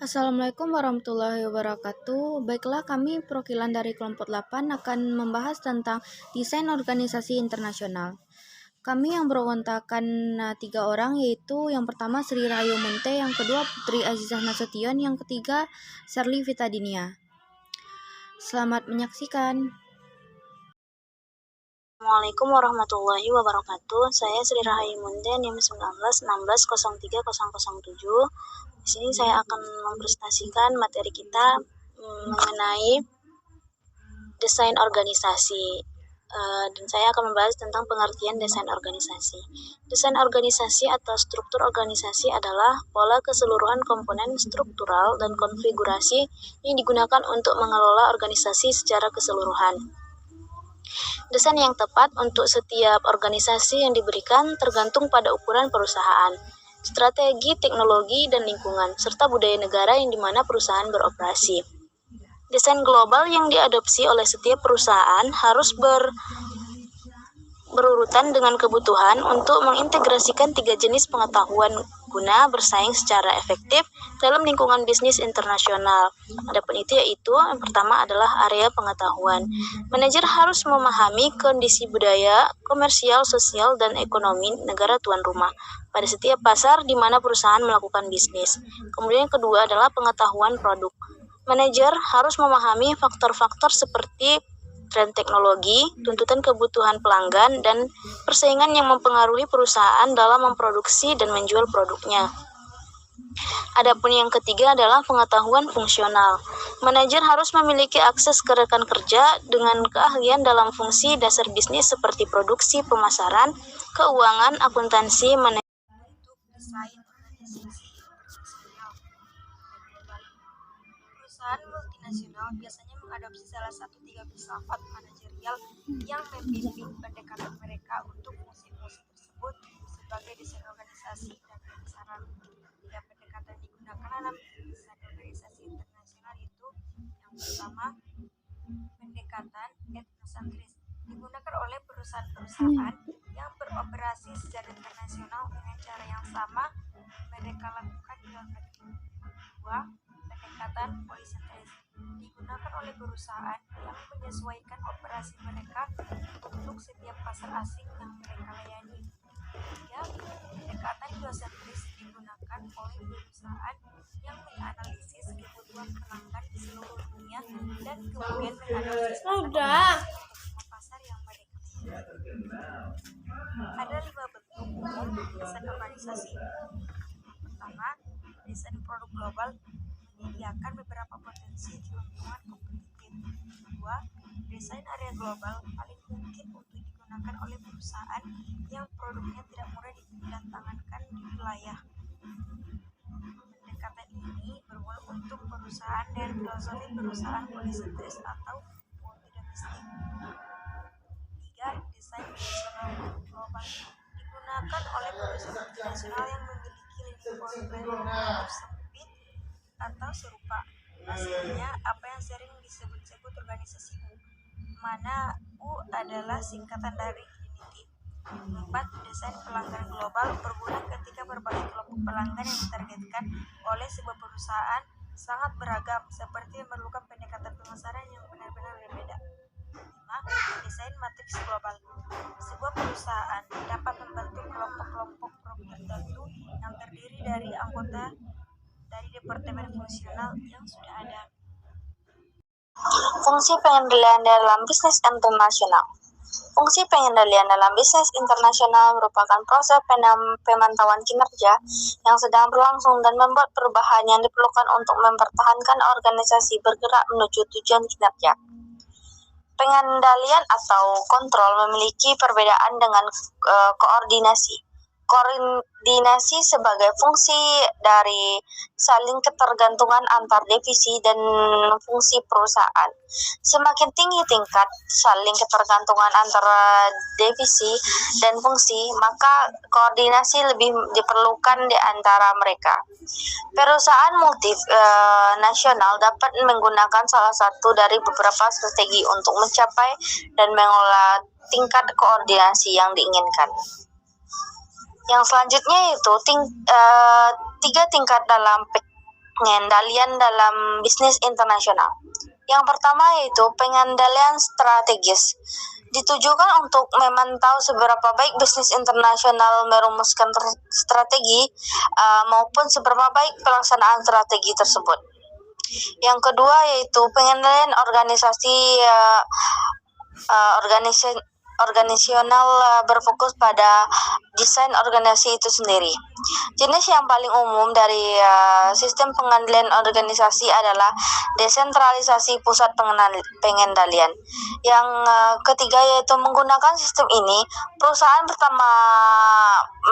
Assalamualaikum warahmatullahi wabarakatuh. Baiklah, kami perwakilan dari kelompok 8 akan membahas tentang desain organisasi internasional. Kami yang berwawakan 3 orang, yaitu yang pertama Sri Rahayu Munte, yang kedua Putri Azizah Nasution, yang ketiga Sherly Vitadinia. Selamat menyaksikan. Assalamualaikum warahmatullahi wabarakatuh. Saya Sri Rahayu Munte, NIM 19160307. Di sini saya akan mempresentasikan materi kita mengenai desain organisasi. Dan saya akan membahas tentang pengertian desain organisasi. Desain organisasi atau struktur organisasi adalah pola keseluruhan komponen struktural dan konfigurasi yang digunakan untuk mengelola organisasi secara keseluruhan. Desain yang tepat untuk setiap organisasi yang diberikan tergantung pada ukuran perusahaan, strategi, teknologi, dan lingkungan, serta budaya negara yang dimana perusahaan beroperasi. Desain global yang diadopsi oleh setiap perusahaan harus berurutan dengan kebutuhan untuk mengintegrasikan 3 jenis pengetahuan guna bersaing secara efektif dalam lingkungan bisnis internasional. Adapun itu yaitu yang pertama adalah area pengetahuan. Manajer harus memahami kondisi budaya, komersial, sosial, dan ekonomi negara tuan rumah pada setiap pasar di mana perusahaan melakukan bisnis. Kemudian yang kedua adalah pengetahuan produk. Manajer harus memahami faktor-faktor seperti tren teknologi, tuntutan kebutuhan pelanggan, dan persaingan yang mempengaruhi perusahaan dalam memproduksi dan menjual produknya. Adapun yang ketiga adalah pengetahuan fungsional. Manajer harus memiliki akses ke rekan kerja dengan keahlian dalam fungsi dasar bisnis seperti produksi, pemasaran, keuangan, akuntansi, manajemen untuk desain organisasi internasional. Perusahaan multinasional biasanya mengadopsi salah satu 3 filsafat manajerial yang membimbing pendekatan mereka untuk fungsi-fungsi tersebut sebagai desain organisasi dan pemasaran. 3 pendekatan digunakan dalam desain organisasi internasional itu yang pertama, pendekatan etnosentris digunakan oleh perusahaan-perusahaan yang beroperasi secara internasional dengan cara yang sama mereka lakukan di luar negeri. 2. Pendekatan polisentris digunakan oleh perusahaan yang menyesuaikan operasi mereka untuk setiap pasar asing yang mereka layani. 3. Pendekatan geosentris digunakan oleh perusahaan yang menganalisis kebutuhan pelanggan di seluruh dunia dan kemudian menganalisis pasar yang mereka layani. Ada 5 bentuk desain organisasi. Pertama, desain produk global menyediakan beberapa potensi keuntungan kompetitif. Kedua, desain area global paling mungkin untuk digunakan oleh perusahaan yang produknya tidak mudah didatangkan di wilayah. Pendekatan ini berguna untuk perusahaan dan filosofi perusahaan polisentris atau multidomestik. 3. Desain nasional global digunakan oleh perusahaan multinasional yang memiliki lingkungan sempit atau serupa. Hasilnya apa yang sering disebut-sebut organisasi U, mana U adalah singkatan dari Unity. 4. Desain pelanggan global berguna ketika berbagai kelompok pelanggan yang ditargetkan oleh sebuah perusahaan sangat beragam, seperti memerlukan pendekatan pemasaran yang benar-benar berbeda. 5. Desain matriks global. Sebuah perusahaan dapat membentuk kelompok-kelompok produk tertentu yang terdiri dari anggota dari departemen fungsional yang sudah ada. Fungsi pengendalian dalam bisnis internasional. Fungsi pengendalian dalam bisnis internasional merupakan proses pemantauan kinerja yang sedang berlangsung dan membuat perubahan yang diperlukan untuk mempertahankan organisasi bergerak menuju tujuan kinerja. Pengendalian atau kontrol memiliki perbedaan dengan koordinasi. Koordinasi sebagai fungsi dari saling ketergantungan antar divisi dan fungsi perusahaan. Semakin tinggi tingkat saling ketergantungan antara divisi dan fungsi, maka koordinasi lebih diperlukan di antara mereka. Perusahaan multinasional dapat menggunakan salah satu dari beberapa strategi untuk mencapai dan mengolah tingkat koordinasi yang diinginkan. Yang selanjutnya yaitu 3 tingkat dalam pengendalian dalam bisnis internasional. Yang pertama yaitu pengendalian strategis. Ditujukan untuk memantau seberapa baik bisnis internasional merumuskan strategi maupun seberapa baik pelaksanaan strategi tersebut. Yang kedua yaitu pengendalian organisasional berfokus pada desain organisasi itu sendiri. Jenis yang paling umum dari sistem pengendalian organisasi adalah desentralisasi pusat pengendalian. Yang ketiga yaitu menggunakan sistem ini, perusahaan pertama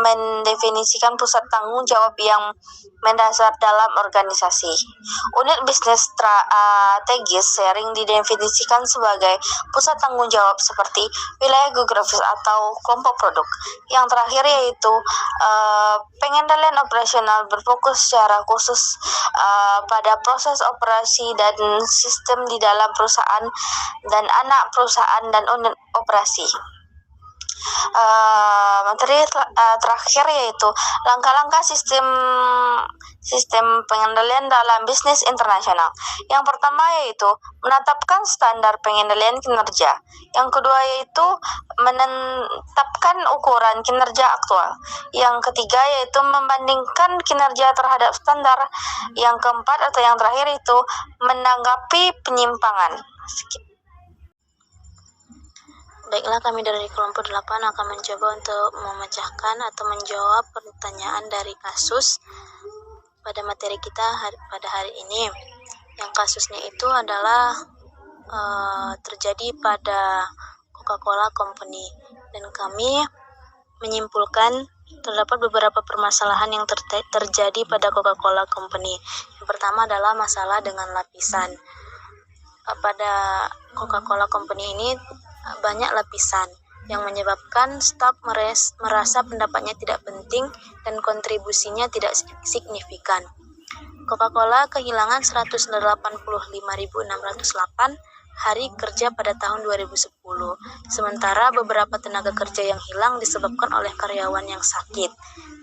mendefinisikan pusat tanggung jawab yang mendasar dalam organisasi. Unit bisnis strategis sering didefinisikan sebagai pusat tanggung jawab seperti wilayah geografis atau kelompok produk. Yang terakhir yaitu pengendalian operasional berfokus secara khusus pada proses operasi dan sistem di dalam perusahaan dan anak perusahaan dan unit operasi. Materi terakhir yaitu langkah-langkah sistem pengendalian dalam bisnis internasional. Yang pertama yaitu menetapkan standar pengendalian kinerja. Yang kedua yaitu menetapkan ukuran kinerja aktual. Yang ketiga yaitu membandingkan kinerja terhadap standar. Yang keempat atau yang terakhir itu menanggapi penyimpangan. Baiklah, kami dari kelompok 8 akan mencoba untuk memecahkan atau menjawab pertanyaan dari kasus pada materi kita pada hari ini. Yang kasusnya itu adalah terjadi pada Coca-Cola Company, dan kami menyimpulkan terdapat beberapa permasalahan yang terjadi pada Coca-Cola Company. Yang pertama adalah masalah dengan lapisan. Pada Coca-Cola Company ini banyak lapisan yang menyebabkan staf merasa pendapatnya tidak penting dan kontribusinya tidak signifikan. Coca-Cola kehilangan 185.608 hari kerja pada tahun 2010, sementara beberapa tenaga kerja yang hilang disebabkan oleh karyawan yang sakit.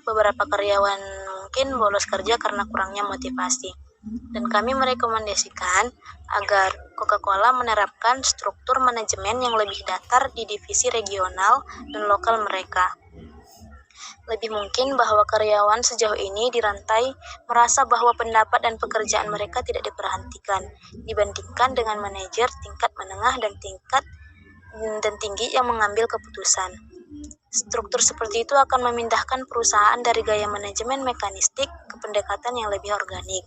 Beberapa karyawan mungkin bolos kerja karena kurangnya motivasi. Dan kami merekomendasikan agar Coca-Cola menerapkan struktur manajemen yang lebih datar di divisi regional dan lokal mereka. Lebih mungkin bahwa karyawan sejauh ini di rantai merasa bahwa pendapat dan pekerjaan mereka tidak diperhatikan dibandingkan dengan manajer tingkat menengah dan tinggi yang mengambil keputusan. Struktur seperti itu akan memindahkan perusahaan dari gaya manajemen mekanistik ke pendekatan yang lebih organik.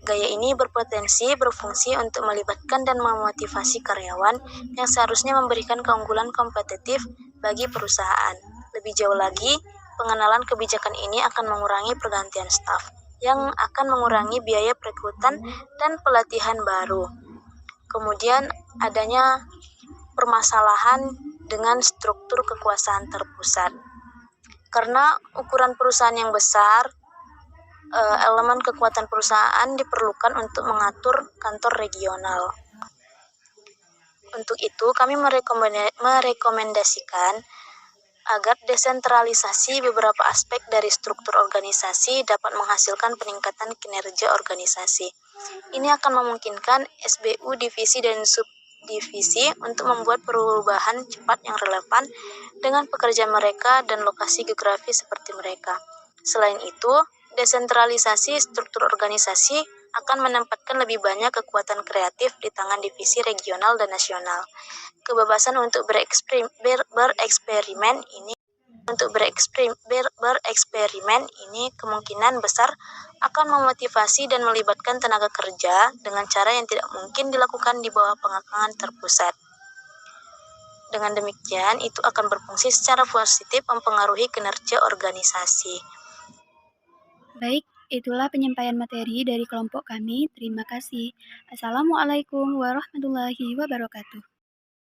Gaya ini berpotensi berfungsi untuk melibatkan dan memotivasi karyawan yang seharusnya memberikan keunggulan kompetitif bagi perusahaan. Lebih jauh lagi, pengenalan kebijakan ini akan mengurangi pergantian staf, yang akan mengurangi biaya perekrutan dan pelatihan baru. Kemudian adanya permasalahan dengan struktur kekuasaan terpusat. Karena ukuran perusahaan yang besar, elemen kekuatan perusahaan diperlukan untuk mengatur kantor regional. Untuk itu, kami merekomendasikan agar desentralisasi beberapa aspek dari struktur organisasi dapat menghasilkan peningkatan kinerja organisasi. Ini akan memungkinkan SBU divisi dan subdivisi untuk membuat perubahan cepat yang relevan dengan pekerjaan mereka dan lokasi geografis seperti mereka. Selain itu, desentralisasi struktur organisasi akan menempatkan lebih banyak kekuatan kreatif di tangan divisi regional dan nasional. Kebebasan untuk bereksperimen ini kemungkinan besar akan memotivasi dan melibatkan tenaga kerja dengan cara yang tidak mungkin dilakukan di bawah pengekangan terpusat. Dengan demikian, itu akan berfungsi secara positif mempengaruhi kinerja organisasi. Baik, itulah penyampaian materi dari kelompok kami. Terima kasih. Assalamualaikum warahmatullahi wabarakatuh.